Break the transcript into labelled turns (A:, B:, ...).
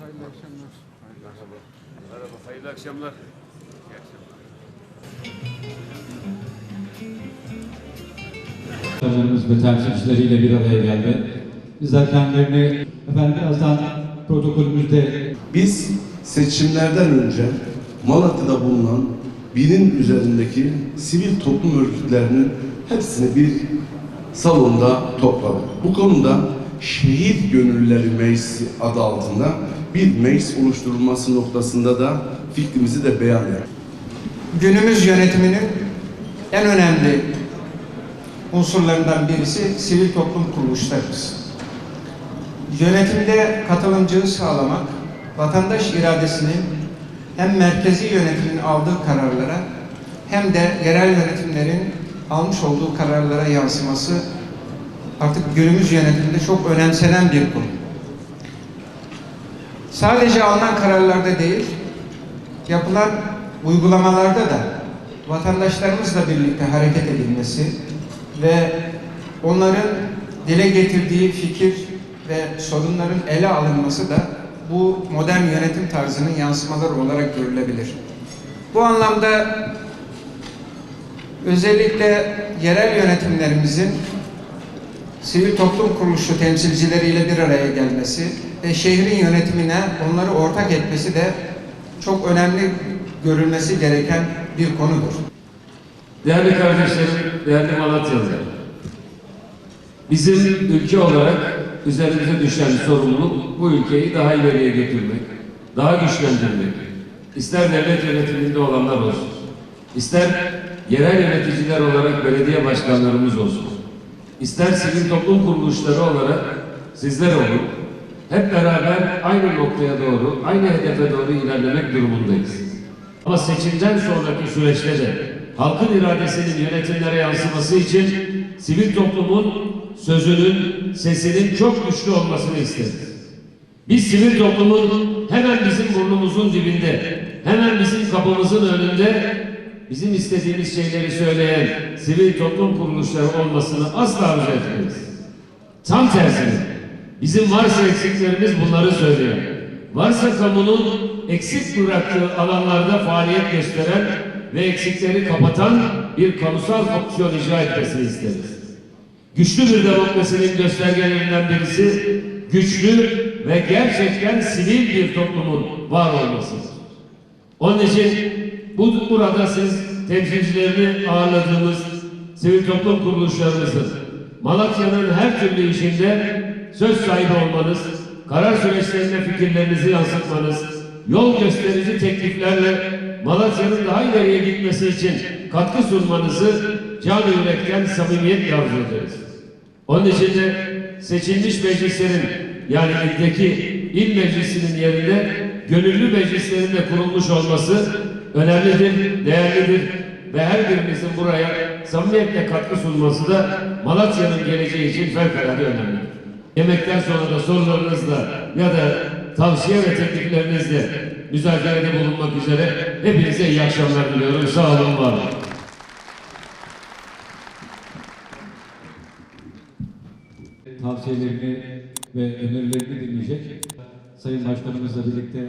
A: hayırlı akşamlar.
B: Merhaba. Merhaba, hayırlı akşamlar. İyi akşamlar.
C: Başkanlarımız ve temsilcileriyle bir araya geldi. Bizler kendilerini birazdan protokolümüzde
D: Biz seçimlerden önce Malatya'da bulunan binin üzerindeki sivil toplum örgütlerinin hepsini bir salonda topladık. Bu konuda Şehit Gönüllüleri Meclisi adı altında bir meclis oluşturulması noktasında da fikrimizi de beyan ettik.
A: Günümüz yönetiminin en önemli unsurlarından birisi sivil toplum kuruluşlarımız. Yönetimde katılımcılığı sağlamak, vatandaş iradesinin hem merkezi yönetimin aldığı kararlara hem de yerel yönetimlerin almış olduğu kararlara yansıması artık günümüz yönetiminde çok önemsenen bir konu. Sadece alınan kararlarda değil, yapılan uygulamalarda da vatandaşlarımızla birlikte hareket edilmesi ve onların dile getirdiği fikir ve sorunların ele alınması da bu modern yönetim tarzının yansımaları olarak görülebilir. Bu anlamda özellikle yerel yönetimlerimizin sivil toplum kuruluşu temsilcileriyle bir araya gelmesi ve şehrin yönetimine onları ortak etmesi de çok önemli görülmesi gereken bir konudur.
B: Değerli kardeşlerim, değerli Malatyalılar, bizim ülke olarak üzerimize düşen sorumluluk bu ülkeyi daha ileriye götürmek, daha güçlendirmek. İster devlet yönetiminde olanlar olsun, ister yerel yöneticiler olarak belediye başkanlarımız olsun, ister sivil toplum kuruluşları olarak sizler olun, hep beraber aynı noktaya doğru, aynı hedefe doğru ilerlemek durumundayız. Ama seçimden sonraki süreçte de halkın iradesinin yönetimlere yansıması için sivil toplumun sözünün, sesinin çok güçlü olmasını isteriz. Biz sivil toplumun hemen bizim burnumuzun dibinde, hemen bizim kapımızın önünde bizim istediğimiz şeyleri söyleyen sivil toplum kuruluşları olmasını asla arzu etmeyiz. Tam tersine, bizim varsa eksiklerimiz bunları söylüyor. Varsa kamunun eksik bıraktığı alanlarda faaliyet gösteren ve eksikleri kapatan bir kamusal fonksiyon icra etmesini isteriz. Güçlü bir demokrasinin göstergelerinden birisi, güçlü ve gerçekten sivil bir toplumun var olmasıdır. Onun için burada siz temsilcilerini ağırladığımız sivil toplum kuruluşlarımızın Malatya'nın her türlü işinde söz sahibi olmanız, karar süreçlerine fikirlerinizi yansıtmanız, yol gösterici tekliflerle Malatya'nın daha ileriye gitmesi için katkı sunmanızı can yürekten samimiyetle arzu ederiz. Onun için de seçilmiş meclislerin, yani ildeki il meclisinin yerine gönüllü meclislerin de kurulmuş olması önemlidir, değerlidir ve her birimizin buraya samimiyetle katkı sunması da Malatya'nın geleceği için fevkalade önemlidir. Yemekten sonra da sorularınızla ya da tavsiye ve tekliflerinizle müzakerede bulunmak üzere hepinize iyi akşamlar diliyorum. Sağ olun, var olun.
C: tavsiyelerini ve önerilerini dinleyecek Sayın Başkanımızla birlikte